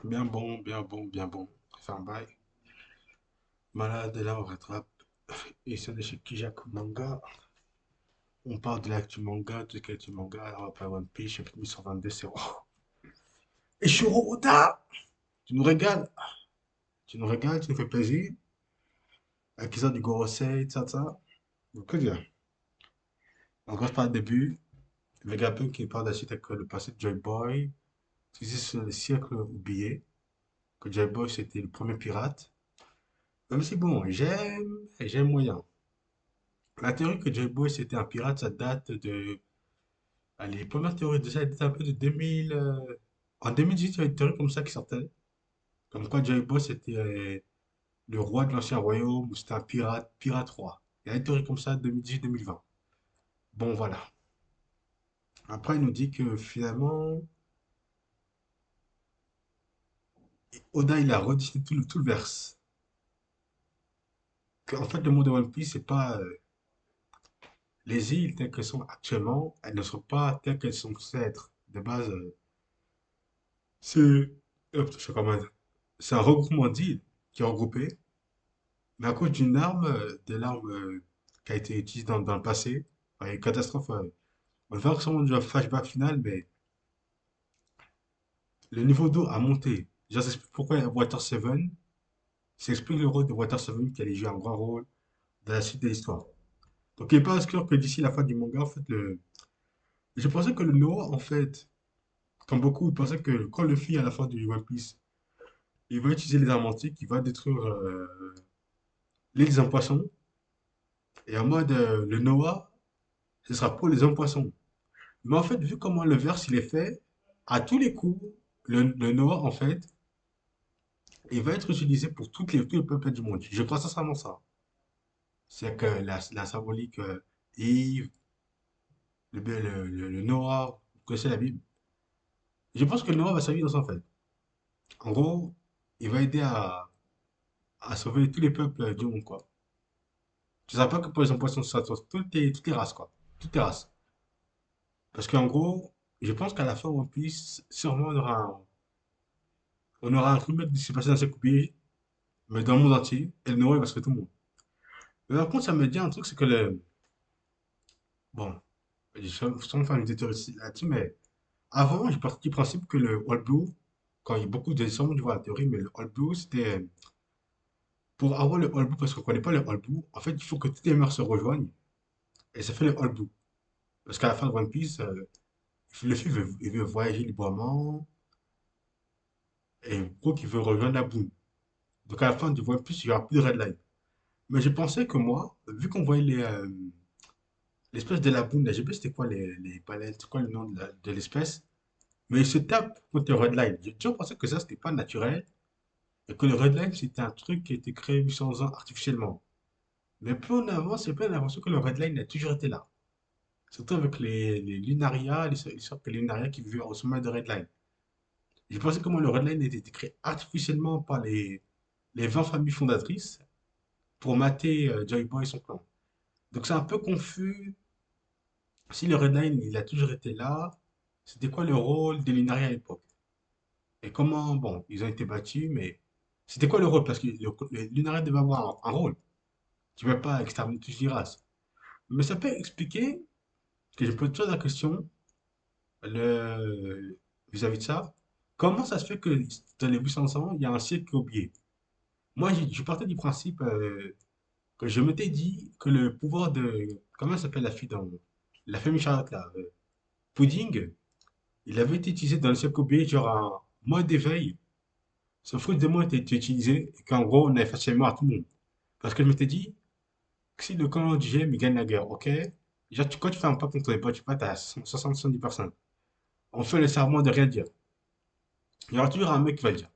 Bien bon, bien bon, bien bon. Enfin, bail. Malade, là, on rattrape. Et c'est de chez Kijak Manga. On parle de l'actu manga, de l'actu manga. Alors, on va parler One Piece, chapitre 1122, c'est. Oh. Et Shuro Oda! Tu nous régales. Tu nous régales, tu nous fais plaisir. Avec les du Gorosei, ça. Donc, que dire? On commence par le début. Vegapunk qui parle de la suite avec le passé de Joy Boy. Tu sais, sur le siècle oublié. Que Joy Boy, c'était le premier pirate. Même si, bon, j'aime moyen. La théorie que Joy Boy c'était un pirate, ça date de. Allez, les premières théories de ça, elles datent un peu de 2000. En 2018, il y a une théorie comme ça qui sortait. Comme quoi Joy Boy c'était le roi de l'ancien royaume, ou c'était un pirate, pirate roi. Il y a une théorie comme ça 2018-2020. Bon, voilà. Après, il nous dit que finalement, Oda, il a redessiné tout le verse. En fait, le monde de One Piece, c'est pas. Les îles telles qu'elles sont actuellement, elles ne sont pas telles qu'elles sont censées être. De base, c'est. Je sais comment dire. C'est un regroupement d'îles qui est regroupé. Mais à cause d'une arme, de l'arme qui a été utilisée dans le passé, une catastrophe, on va voir sûrement du flashback final, mais le niveau d'eau a monté. Déjà, ça explique pourquoi Water 7, ça explique le rôle de Water 7 qui allait jouer un grand rôle dans la suite de l'histoire. Donc, il n'est pas exclure que d'ici la fin du manga, en fait, je pensais que le Noah, en fait, comme beaucoup, ils pensaient que quand le Luffy, à la fin du One Piece, il va utiliser les armes antiques, il va détruire l'île des hommes poissons, et en mode, le Noah, ce sera pour les hommes poissons. Mais en fait, vu comment le verse il est fait, à tous les coups, le Noah, en fait, il va être utilisé pour tous les peuples du monde. Je crois sincèrement ça. C'est que la symbolique Yves, le Noah, vous connaissez la Bible. Je pense que le Noah va servir dans ça, en fait. En gros, il va aider à sauver tous les peuples du monde, quoi. Je ne sais pas que pour les poissons, ça soit toutes les races, quoi. Toutes les races. Parce qu'en gros, je pense qu'à la fin, One Piece, sûrement, on aura un remake de ce qui s'est passé dans cette coupée, mais dans le monde entier, et le Noah, il va sauver tout le monde. Mais par contre, ça me dit un truc, c'est que bon, je vais sûrement faire une théorie là-dessus, mais avant, j'ai parti du principe que le All Blue, quand il y a beaucoup de gens qui voient la théorie, mais le All Blue, c'était pour avoir le All Blue, parce qu'on ne connaît pas le All Blue, en fait, il faut que toutes les mers se rejoignent, et ça fait le All Blue. Parce qu'à la fin de One Piece, le film il veut voyager librement, et Brook, il veut rejoindre la boune. Donc à la fin du One Piece, il n'y aura plus de Red Line. Mais je pensais que moi, vu qu'on voyait l'espèce de la boune, là, je sais pas c'était quoi les baleines, c'est quoi le nom de l'espèce, mais il se tape contre le Red Line. J'ai toujours pensé que ça, c'était pas naturel, et que le Red Line, c'était un truc qui a été créé 800 ans artificiellement. Mais plus on avance, et plus on a l'impression que le Red Line a toujours été là. Surtout avec les Lunaria, les sortes de Lunaria qui vivaient au sommet de Red Line. J'ai pensé comment le Red Line a été créé artificiellement par les 20 familles fondatrices pour mater Joy Boy et son clan. Donc c'est un peu confus. Si le Red Line, il a toujours été là, c'était quoi le rôle des Lunaria à l'époque? Et comment, bon, ils ont été battus, mais c'était quoi le rôle? Parce que les Lunaria devaient avoir un rôle. Tu ne peux pas exterminer toutes les races. Mais ça peut expliquer que je pose toujours la question le, vis-à-vis de ça. Comment ça se fait que dans les 800 ans, il y a un siècle qui est oublié? Moi, je partais du principe que je m'étais dit que le pouvoir de. Comment s'appelle la fille dans. La famille Charlotte, là, Pudding, il avait été utilisé dans le siècle oublié, genre un mode d'éveil. Ce fruit de démon était utilisé et qu'en gros, on avait facilement à tout le monde. Parce que je m'étais dit que si le camp du GM il gagne la guerre, ok? Déjà, quand tu fais un pacte contre les potes, tu pactes à 60-70 personnes. On fait le serment de rien dire. Il y aura toujours un mec qui va le dire.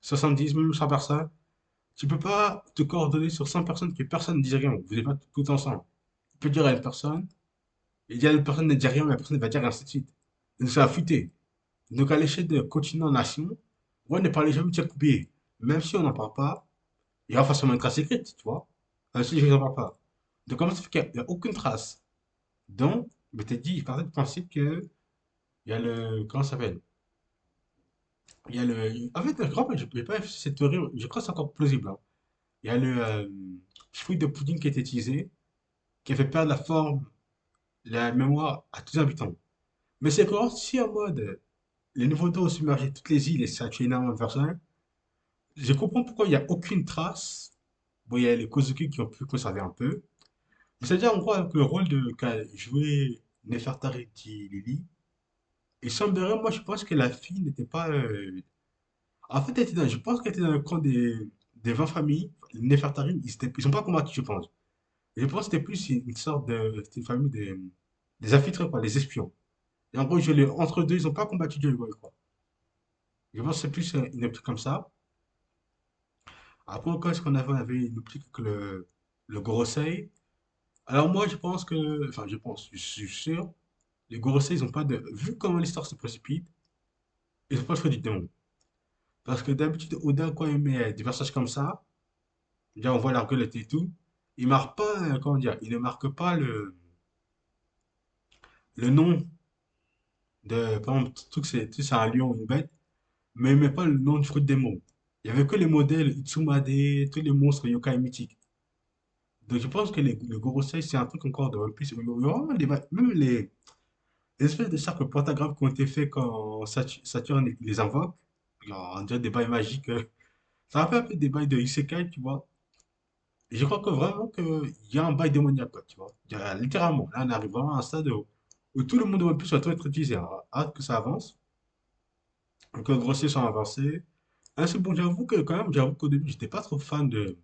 70, même 100 personnes. Tu peux pas te coordonner sur 100 personnes que personne ne dit rien. Vous n'êtes pas tout ensemble. Tu peux dire à une personne, il y a une personne ne dit rien, mais la personne va dire ainsi de suite. Et donc ça va fuiter. Donc à l'échelle de continent-nation, on ne parle jamais de Jack Coupier. Même si on n'en parle pas, il y aura forcément une trace écrite, tu vois. Même si je n'en parle pas. Donc comment ça fait qu'il n'y a aucune trace? Donc, je t'ai dit, il partait du principe que il y a le. Comment ça s'appelle? Il y a le... En fait, je crois que je n'ai pas fait cette théorie, je crois que c'est encore plausible, hein. Il y a le fruit de pudding qui est utilisé, qui a fait perdre la forme, la mémoire à tous les habitants. Mais c'est encore si en mode, les niveaux d'eau ont submergé toutes les îles et ça a tué énormément de personnes, je comprends pourquoi il n'y a aucune trace. Bon, il y a les Kozuki qui ont pu conserver un peu. Mais c'est-à-dire, en gros, avec le rôle de qu'a joué Nefertari Lily, il semblerait, moi, je pense que la fille n'était pas. En fait, je pense qu'elle était dans le camp des 20 familles. Les Nefertari, ils sont pas combattus, je pense. Et je pense que c'était plus une sorte de. C'était une famille des infiltrés, quoi, des espions. Et en gros, entre deux, ils n'ont pas combattu Joy Boy, quoi. Je pense que c'est plus une truc comme ça. Après, encore, est-ce qu'on avait, on avait une optique que le Gorosei. Alors, moi, je pense que. Enfin, je pense, je suis sûr. Les Gorosei, ils ont pas de. Vu comment l'histoire se précipite, ils ont pas le choix du démon. Parce que d'habitude, Oda, quand il met des passages comme ça, déjà, on voit la gueulette et tout, il marque pas, comment dire, il ne marque pas le nom de. Par exemple, truc, c'est un lion ou une bête, mais il met pas le nom du fruit des mots. Il y avait que les modèles Itsumade, tous les monstres yokai mythiques. Donc je pense que le Gorosei, c'est un truc encore de One Piece. Il y a vraiment même les espèces de cercles pentagrammes qui ont été faits quand Saturne les invoque. Genre, on dirait des bails magiques. Ça rappelle un peu des bails de Isekai, tu vois. Et je crois que vraiment qu'il y a un bail démoniaque, quoi, tu vois. Littéralement, là, on arrive vraiment à un stade où tout le monde de One Piece va tout être utilisé. Alors, hâte que ça avance, que les grossiers sont avancés. Ah, c'est bon, j'avoue que quand même, j'avoue qu'au début, j'étais pas trop fan de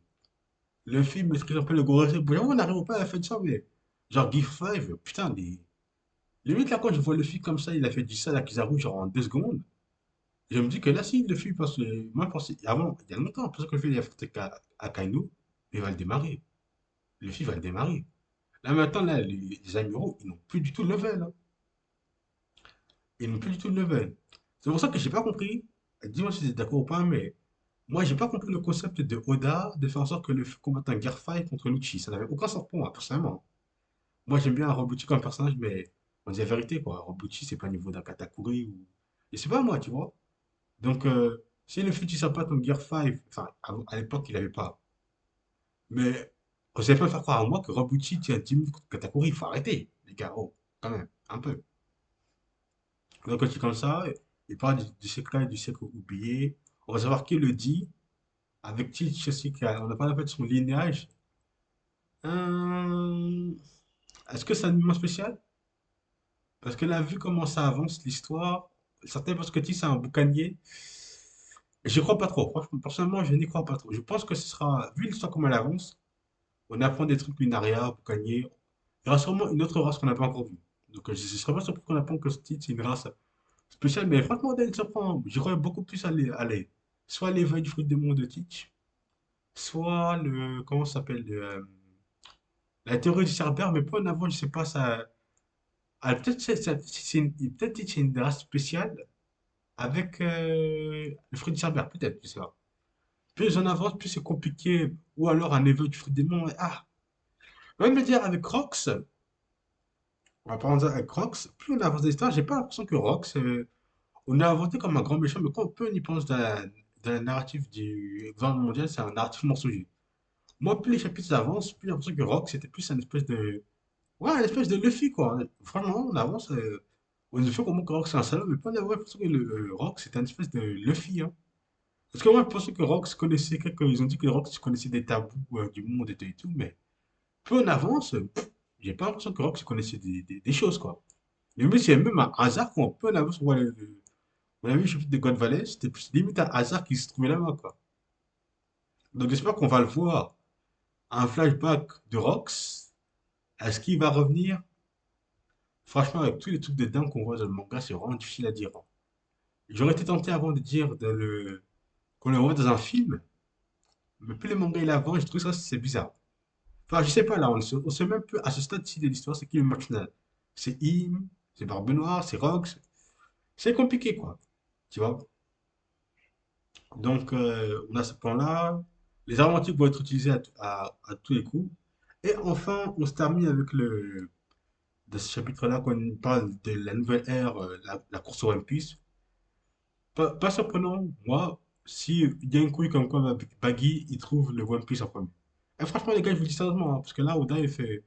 le film, est-ce qu'ils appellent le grossier. Bon, j'avoue, on n'arrive pas à la fin de ça, mais genre Gear 5, putain, limite là, quand je vois le film comme ça, il a fait du sale à Kizaru, genre en 2 secondes. Je me dis que là, si le film, parce que moi, je pensais, avant, il y a longtemps, je pensais que le film il a fait à Kainu, il va le démarrer. Le film va le démarrer. Là maintenant, là, les amiraux, ils n'ont plus du tout le level, hein. Ils n'ont plus du tout le level. C'est pour ça que j'ai pas compris. Dis-moi si tu es d'accord ou pas, mais moi, j'ai pas compris le concept de Oda de faire en sorte que le combattant Gear 5 contre Lucci. Ça n'avait aucun sens pour moi, personnellement. Moi, j'aime bien Robuchi comme personnage, mais on dit la vérité, quoi. Robuchi, c'est pas le niveau d'un Katakuri ou. Et c'est pas moi, tu vois. Donc, si le futur sympa comme Gear 5, enfin, à l'époque, il avait pas. Mais on savait pas faire croire à moi que Robuchi tient 10 minutes contre Katakuri. Il faut arrêter, les gars. Oh, quand même, un peu. Donc, quand tu comme ça, il parle du secret du siècle oublié. On va savoir qui le dit. Avec Teach aussi, on n'a pas en fait son lignage. Euh, Est-ce que c'est un monument spécial? Parce que là, vu comment ça avance, l'histoire, certains pensent que Teach c'est un boucanier. Je crois pas trop. Franchement, personnellement, je n'y crois pas trop. Je pense que ce sera, vu l'histoire comme elle avance, on apprend des trucs lunaria, boucanier. Il y aura sûrement une autre race qu'on n'a pas encore vue. Donc, je ne serais pas surpris qu'on apprenne que Teach c'est une race spéciale. Mais franchement, Daniel surprend. J'y crois beaucoup plus aller. Soit l'éveil du fruit des mondes de Teach, soit le. Comment ça s'appelle? La théorie du Cerbère, mais pas en avant, je sais pas, ça. Ah, peut-être peut-être c'est une race spéciale avec le fruit du Cerbère, peut-être, je sais pas. Plus on avance, plus c'est compliqué. Ou alors un éveil du fruit des mondes. Ah, même me dire avec Rox, on va prendre ça avec Rox, plus on avance dans l'histoire, j'ai pas l'impression que Rox, on a inventé comme un grand méchant, mais quand on y pense dans la narrative du gouvernement mondial, c'est un narratif mensonger. Moi, plus les chapitres avancent, plus j'ai l'impression que Rox, c'était plus une espèce de. Ouais, une espèce de Luffy, quoi. Franchement, on avance. On nous fait comment que Rox c'est un salaud, mais pas d'avoir l'impression que le Rox c'était une espèce de Luffy, hein. Parce que moi, je pensais que Rox connaissait quelques. Ils ont dit que Rox connaissait des tabous du monde et tout, mais plus on avance, j'ai pas l'impression que Rox connaissait des choses, quoi. Limite, c'est même un hasard qu'on peut en avance. On a vu le chapitre de God Valley, c'était plus limite un hasard qui se trouvait là-bas, quoi. Donc j'espère qu'on va le voir. Un flashback de Rox. Est-ce qu'il va revenir? Franchement, avec tous les trucs de dingue qu'on voit dans le manga, c'est vraiment difficile à dire, hein. J'aurais été tenté avant de dire qu'on le voit dans un film, mais plus le manga il avance, je trouve ça c'est bizarre. Enfin, je sais pas là, on sait même plus à ce stade-ci de l'histoire, c'est qui le marginal. C'est Im, c'est Barbe Noire, c'est Rox. C'est compliqué quoi, tu vois. Donc, on a ce plan-là. Les aromatiques vont être utilisés à tous les coups. Et enfin, on se termine avec de ce chapitre-là, quand on parle de la nouvelle ère, la course au One Piece. pas surprenant, moi, si il y a une couille comme quoi Baggy, il trouve le One Piece en premier. Et franchement, les gars, je vous dis sérieusement, hein, parce que là, Oda, il fait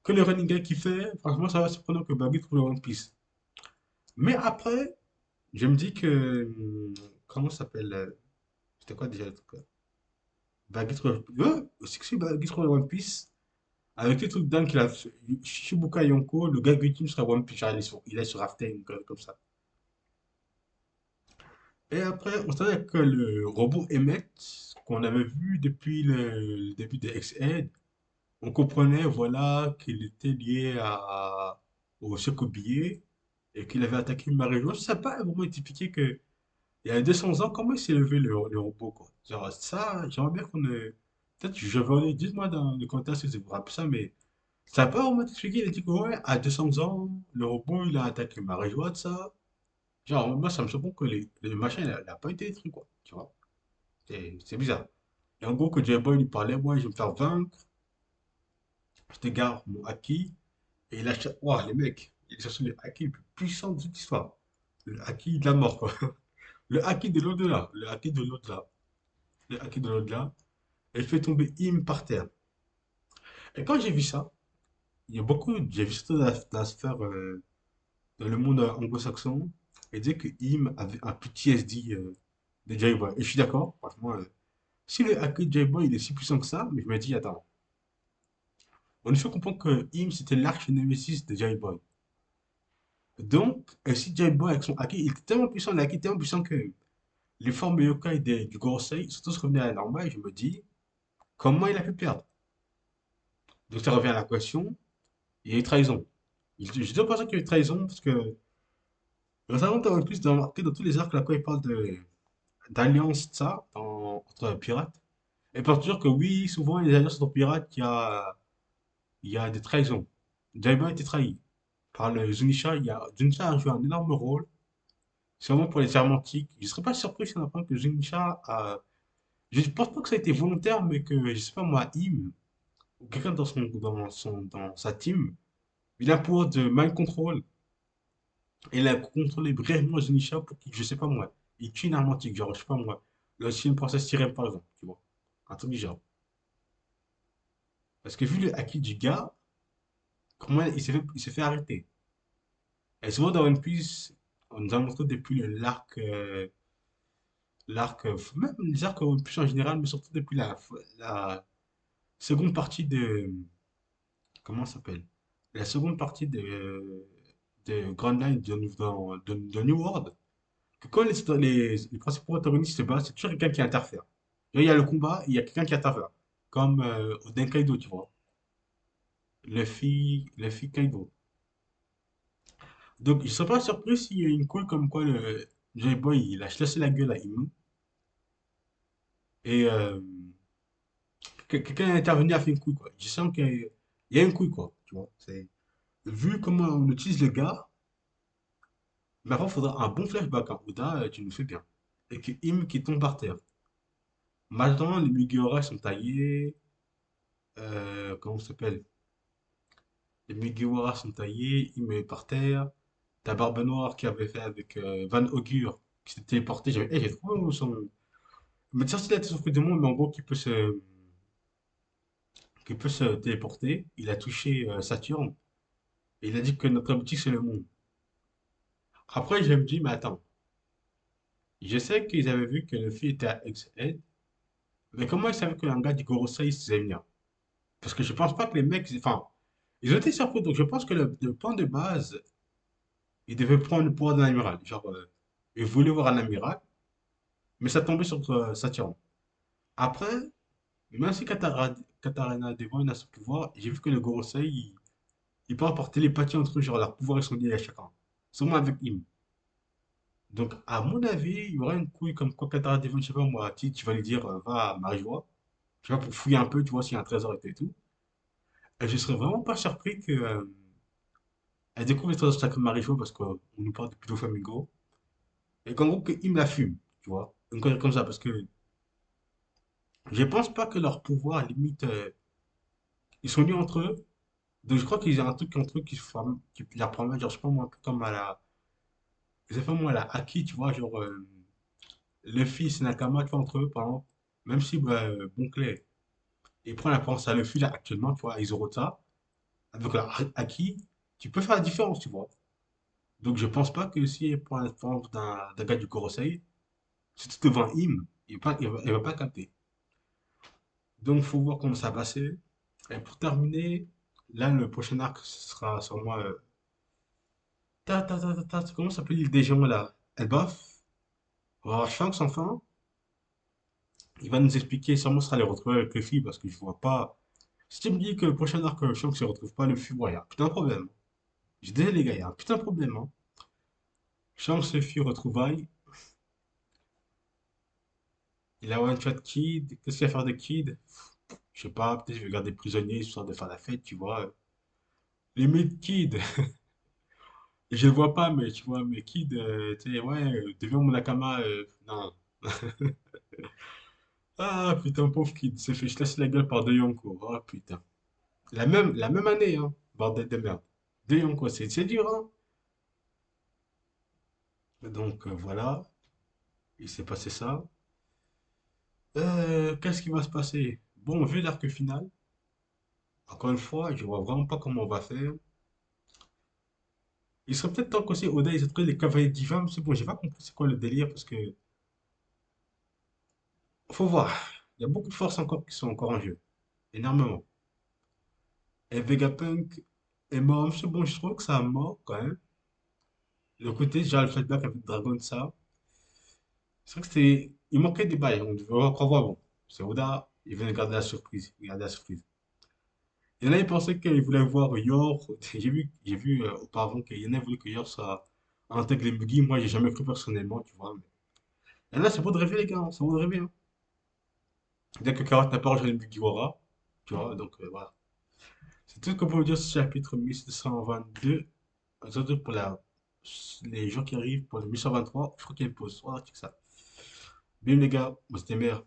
que le running gag qu'il fait, franchement, ça va surprenant que Baggy trouve le One Piece. Mais après, je me dis que, comment ça s'appelle c'était quoi déjà le truc Baggy trouve, ouais, c'est que si Baggy trouve le One Piece, avec les trucs dingues qu'il a, Shichibuka Yonko, le gars ultime sera One Piece, genre, il est sur Rafting, comme ça. Et après, on savait que le robot Emmet, qu'on avait vu depuis le début de X-Ed, on comprenait, voilà, qu'il était lié au Sokobier et qu'il avait attaqué Marie-Jo. Je ne sais pas vraiment expliqué que il y a 200 ans, comment il s'est levé le robot, quoi. Genre, ça, j'aimerais bien qu'on ait... Peut-être, je vais dites-moi dans les commentaires si vous vous rappelez ça, mais ça n'a pas vraiment expliqué. Il a dit que, ouais, à 200 ans, le robot, il a attaqué Marie-Jo, de ça. Genre, moi, ça me surprend que le machin, il n'a pas été détruit, quoi. Tu vois? C'est bizarre. Et en gros, que J-Boy lui parlait, moi, je vais me faire vaincre, je te garde mon haki. Et il achète. Ouah, les mecs, il cherche le haki le plus puissant de toute l'histoire. Le haki de la mort, quoi. Le haki de l'au-delà. Le haki de l'au-delà. Le haki de l'au-delà. Elle fait tomber Im par terre. Et quand j'ai vu ça, il y a beaucoup. J'ai vu ça dans la sphère, dans le monde anglo-saxon. Et disait que Im avait un PTSD de J-Boy. Et je suis d'accord, franchement. Si le haki de J-Boy il est si puissant que ça, mais je me dis, attends. On nous fait comprendre que Im, c'était l'arch-némésis de J-Boy. Donc, si J-Boy avec son haki, il était tellement puissant, le haki était tellement puissant que les formes yokai du Gorosei sont tous revenus à la normale. Et je me dis, comment il a pu perdre? Donc, ça revient à la question. Il y a eu trahison. Je dois penser qu'il y a eu trahison parce que récemment, tu as plus remarqué dans tous les arcs là, quand il parle d'alliance, ça, entre pirates. Et pour dire que oui, souvent, les alliances entre pirates, il y a des trahisons. J-Boy a été trahi par le Zunisha. Zunisha a joué un énorme rôle. C'est vraiment pour les Armantiques. Je ne serais pas surpris si on apprend que Zunisha a. Je ne pense pas que ça a été volontaire, mais que, je sais pas moi, Im, ou quelqu'un dans sa team, il a pour de mind control. Et il a contrôlé brièvement Zunisha pour qu'il, je sais pas moi, il tue une Armantique, genre, je sais pas moi, le si une princesse sirène par exemple, tu vois. Un truc du genre. Parce que vu le acquis du gars, comment il s'est fait arrêter. Et souvent dans One Piece, on nous a montré depuis même les arcs One Piece en général, mais surtout depuis la seconde partie de, comment ça s'appelle? La seconde partie de Grand Line de New World, que quand les principaux antagonistes se battent, c'est toujours quelqu'un qui interfère. Là, il y a le combat, il y a quelqu'un qui interfère. Comme au Denkaido, tu vois. Luffy Kaido. Donc, je serais pas surpris s'il y a une couille comme quoi le J-Boy, il a laissé la gueule à Inu. Et que quelqu'un est intervenu a fait une couille, quoi. Je sens qu'il y a une couille, quoi. Tu vois. Vu comment on utilise le gars, mais après, il faudra un bon flashback, hein. Oda, tu nous fais bien. Et que Im qui tombe par terre. Maintenant, les Mugiwara sont taillés. Comment ça s'appelle? Les Mugiwara sont taillés. Im est par terre. T'as Barbe Noire qui avait fait avec Van Augur, qui s'est téléporté. J'ai trouvé son. Mais sorti de la tête sur de monde, mais en gros, qui peut se téléporter. Il a touché Saturne. Et il a dit que notre objectif, c'est le monde. Après, je me dis, mais attends. Je sais qu'ils avaient vu que le fils était à X-Head. Mais comment ils savaient que l'anga du Gorosei se venir? Parce que je pense pas que les mecs, enfin, ils ont été surpris. Donc je pense que le plan de base, ils devaient prendre le pouvoir d'un amiral. Genre, ils voulaient voir un amiral, mais ça tombait sur Saturne. Après, même si Katarina Devon a son pouvoir, j'ai vu que le Gorosei, il peut apporter télépathie entre eux, genre leurs pouvoirs ils sont liés à chacun. Sûrement avec Im. Donc, à mon avis, il y aura une couille comme quoi Katarina Devon, je sais pas moi, tu vas lui dire, va à Marie-Joie, tu vois, pour fouiller un peu, tu vois, s'il y a un trésor et tout. Et je serais vraiment pas surpris que, elle découvre les trésors de Sacré Marie-Jo parce qu'on nous parle de Pluto Flamingo. Et qu'en gros, qu'il me la fume, tu vois. Une connerie comme ça, parce que je pense pas que leur pouvoir, limite, ils sont liés entre eux. Donc je crois qu'ils ont un truc entre eux qui leur permet, genre, je sais pas moi, un peu comme à la. Je sais pas moi, à la Haki, tu vois, genre. Luffy et Nakama, tu vois, entre eux, par exemple, même si bah, Bon Clay, il prend l'apparence à Luffy, là, actuellement, tu vois, à Izorota, avec la Haki, tu peux faire la différence, tu vois. Donc, je pense pas que si il prend l'apparence d'un gars du Gorosei, si tu devant him, il va pas capter. Donc, faut voir comment ça va passer. Et pour terminer, là, le prochain arc ce sera sur moi. Comment s'appelle l'île des géants là? Elbaf? On va avoir Shanks enfin. Il va nous expliquer, sûrement, ce sera les retrouver avec Luffy parce que je vois pas. Si tu me dis que le prochain arc, Shanks ne retrouve pas Luffy, ouais, y a un putain de problème. J'ai dit les gars, y a un putain de problème. Hein. Shanks, Luffy, retrouvailles. Il a one shot Kid. Qu'est-ce qu'il va faire de Kid? Je sais pas, peut-être je vais garder prisonnier histoire de faire la fête, tu vois. Limite Kid. Je le vois pas, mais tu vois, mais Kid, tu sais, ouais, deviens mon Nakama, non. Ah putain, pauvre Kid, s'est fait chasser la gueule par De Yonko. Ah putain. La même année, hein, bordel de merde. De Yonko, c'est dur, hein. Donc voilà, il s'est passé ça. Qu'est-ce qui va se passer? Bon, vu l'arc final, encore une fois, je vois vraiment pas comment on va faire. Il serait peut-être temps qu'aussi Oda ils aient trouvé les cavaliers divins, mais c'est bon, j'ai pas compris c'est quoi le délire parce que faut voir. Il y a beaucoup de forces encore qui sont encore en jeu, énormément. Et Vegapunk est mort, c'est bon, je trouve que ça a mort quand même. Le côté, genre le flashback avec Dragon, ça. C'est vrai que c'était. Il manquait des bails, on devait encore voir. Bon, c'est Oda, il venait garder la surprise. Garder la surprise. Il y en a, ils pensaient qu'ils voulaient voir Yor. J'ai vu auparavant qu'il y en a voulu que Yor soit intègre les Mugi. Moi, j'ai jamais cru personnellement, tu vois. Mais... Et là, c'est beau de rêver, les gars, hein, c'est beau de rêver. Hein. Dès que Karat n'a pas rejoint les Mugiwara, tu vois, donc voilà. C'est tout ce qu'on peut vous dire sur ce chapitre 1222. Surtout pour les jours qui arrivent, pour le 1123, je crois qu'il y a une pause. Voilà, check ça. Bim les gars, moi c'était Mère.